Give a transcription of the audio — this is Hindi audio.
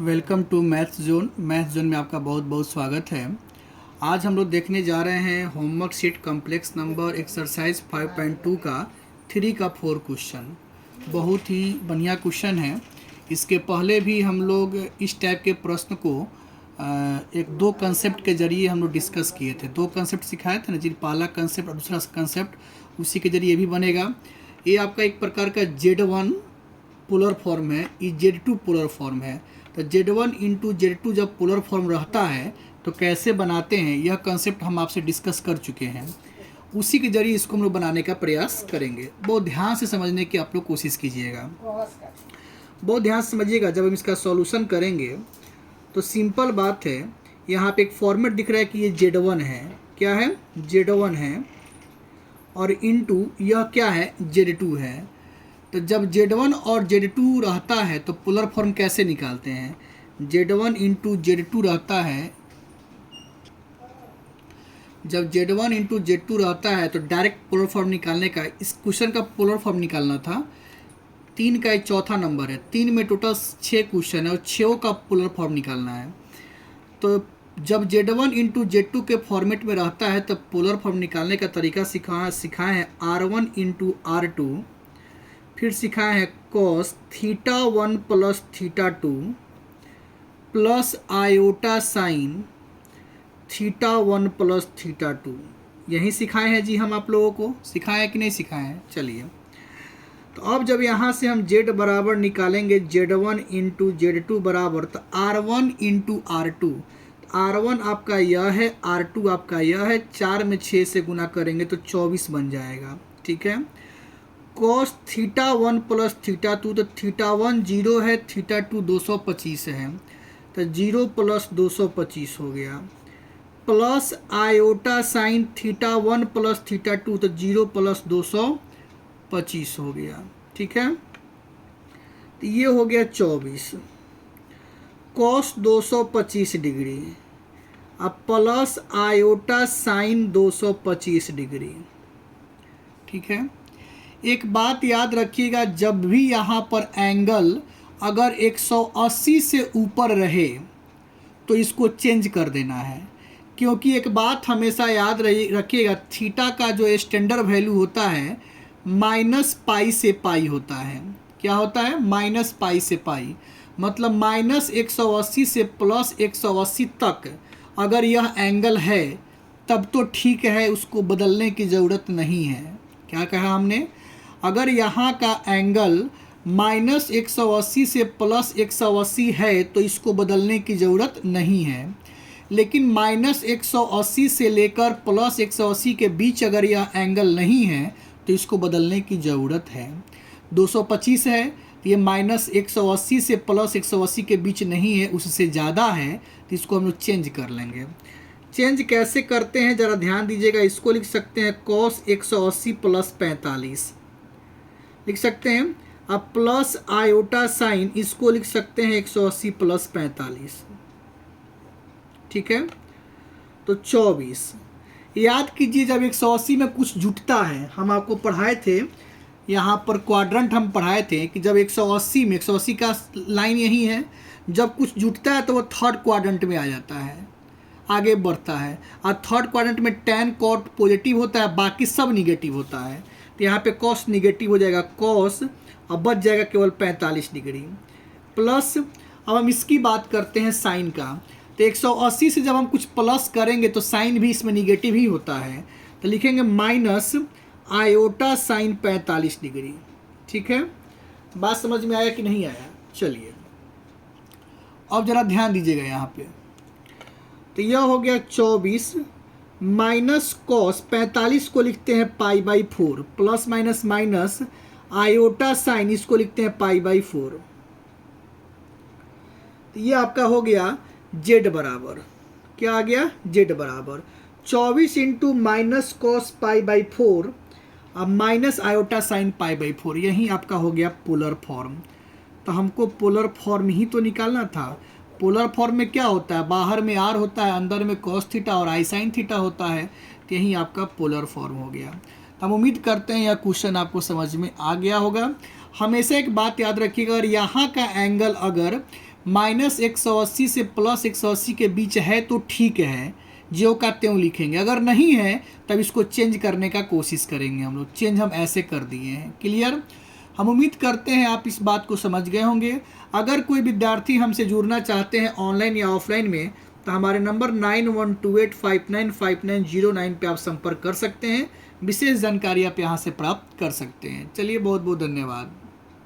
वेलकम टू मैथ्स जोन में आपका बहुत बहुत स्वागत है। आज हम लोग देखने जा रहे हैं homework sheet complex number exercise 5.2 का 3 का 4 क्वेश्चन। बहुत ही बढ़िया क्वेश्चन है। इसके पहले भी हम लोग इस टाइप के प्रश्न को एक दो कंसेप्ट के जरिए हम लोग डिस्कस किए थे। दो कंसेप्ट सिखाए थे ना जी, पहला कंसेप्ट और दूसरा कंसेप्ट उसी के जरिए भी बनेगा। ये आपका एक प्रकार का Z1 पोलर फॉर्म है, ये Z2 पोलर फॉर्म है। तो Z1 इंटू Z2 जब पोलर फॉर्म रहता है तो कैसे बनाते हैं, यह कंसेप्ट हम आपसे डिस्कस कर चुके हैं। उसी के जरिए इसको हम लोग बनाने का प्रयास करेंगे। बहुत ध्यान से समझने की आप लोग कोशिश कीजिएगा, बहुत ध्यान से समझिएगा। जब हम इसका सॉल्यूशन करेंगे तो सिंपल बात है, यहाँ पे एक फॉर्मेट दिख रहा है कि ये Z1 है, क्या है, Z1 है, और इंटू यह क्या है, Z2 है। तो जब Z1 और Z2 रहता है तो पोलर फॉर्म कैसे निकालते हैं। Z1 इंटू Z2 रहता है, जब Z1 इंटू Z2 रहता है तो डायरेक्ट पोलर फॉर्म निकालने का, इस क्वेश्चन का पोलर फॉर्म निकालना था। 3 का एक चौथा नंबर है, 3 में टोटल 6 क्वेश्चन है और 6 का पोलर फॉर्म निकालना है। तो जब Z1 इंटू Z2 के फॉर्मेट में रहता है तब पोलर फॉर्म निकालने का तरीका सिखाए हैं R1 इंटू R2, फिर सिखाया है cos θ1 plus θ2 plus iota sine θ1 plus θ2। यही सिखाए हैं जी, हम आप लोगों को सिखाए हैं कि नहीं सिखाए हैं। चलिए, तो अब जब यहाँ से हम Z बराबर निकालेंगे, Z1 इंटू Z2 बराबर, तो R1 इंटू R2, R1 आपका यह है, R2 आपका यह है, 4 में 6 से गुना करेंगे तो 24 बन जाएगा। ठीक है, cos θ1 प्लस θ2, तो θ1 0 है, θ2 225 है, तो 0 प्लस 225 हो गया, प्लस आयोटा साइन θ1 प्लस θ2, तो 0 प्लस 225 हो गया। ठीक है, तो ये हो गया 24 cos 225 डिग्री, अब प्लस आयोटा साइन 225 डिग्री। ठीक है, एक बात याद रखिएगा, जब भी यहाँ पर एंगल अगर 180 से ऊपर रहे तो इसको चेंज कर देना है। क्योंकि एक बात हमेशा याद रखिएगा, थीटा का जो स्टैंडर्ड वैल्यू होता है -π से π होता है। क्या होता है, -π से π, मतलब -180 से +180 तक अगर यह एंगल है तब तो ठीक है, उसको बदलने की ज़रूरत नहीं है। क्या कहा हमने, अगर यहाँ का एंगल -180 से +180 है तो इसको बदलने की ज़रूरत नहीं है। लेकिन -180 से लेकर +180 के बीच अगर यह एंगल नहीं है तो इसको बदलने की ज़रूरत है। 225 है, तो ये -180 से +180 के बीच नहीं है, उससे ज़्यादा है, तो इसको हम लोग चेंज कर लेंगे। चेंज कैसे करते हैं ज़रा ध्यान दीजिएगा। इसको लिख सकते हैं cos 180 प्लस 45 लिख सकते हैं, अब प्लस आयोटा साइन, इसको लिख सकते हैं 180 प्लस 45। ठीक है, तो 24। याद कीजिए, जब 180 में कुछ जुटता है, हम आपको पढ़ाए थे यहाँ पर क्वाड्रेंट, हम पढ़ाए थे कि जब 180 में, 180 का लाइन यही है, जब कुछ जुटता है तो वो थर्ड क्वाड्रेंट में आ जाता है, आगे बढ़ता है। और थर्ड क्वाड्रेंट में tan cot पॉजिटिव होता है, बाकी सब निगेटिव होता है। तो यहाँ पे cos निगेटिव हो जाएगा, cos अब बच जाएगा केवल 45 डिग्री, प्लस अब हम इसकी बात करते हैं साइन का। तो 180 से जब हम कुछ प्लस करेंगे तो साइन भी इसमें निगेटिव ही होता है, तो लिखेंगे माइनस आयोटा साइन 45 डिग्री। ठीक है, बात समझ में आया कि नहीं आया। चलिए, अब ज़रा ध्यान दीजिएगा यहाँ पे, तो यह हो गया 24 माइनस कॉस 45 को लिखते हैं π/4, plus minus minus iota sine, इसको लिखते हैं π/4। तो ये आपका हो गया Z बराबर, क्या आ गया, Z बराबर 24 इंटू माइनस कॉस π/4 अब माइनस आयोटा साइन π/4। यही आपका हो गया पोलर फॉर्म। तो हमको पोलर फॉर्म ही तो निकालना था। पोलर फॉर्म में क्या होता है, बाहर में R होता है, अंदर में cos थीटा और I साइन थीटा होता है। तो यही आपका पोलर फॉर्म हो गया। तो हम उम्मीद करते हैं यह क्वेश्चन आपको समझ में आ गया होगा। हमेशा एक बात याद रखिएगा, अगर यहाँ का एंगल अगर -180 से +180 के बीच है तो ठीक है, ज्यों का त्यों लिखेंगे। अगर नहीं है तब इसको चेंज करने का कोशिश करेंगे हम लोग। चेंज हम ऐसे कर दिए हैं। क्लियर? हम उम्मीद करते हैं आप इस बात को समझ गए होंगे। अगर कोई विद्यार्थी हमसे जुड़ना चाहते हैं ऑनलाइन या ऑफलाइन में, तो हमारे नंबर 9128595909 पे आप संपर्क कर सकते हैं। विशेष जानकारी आप यहाँ से प्राप्त कर सकते हैं। चलिए, बहुत बहुत धन्यवाद।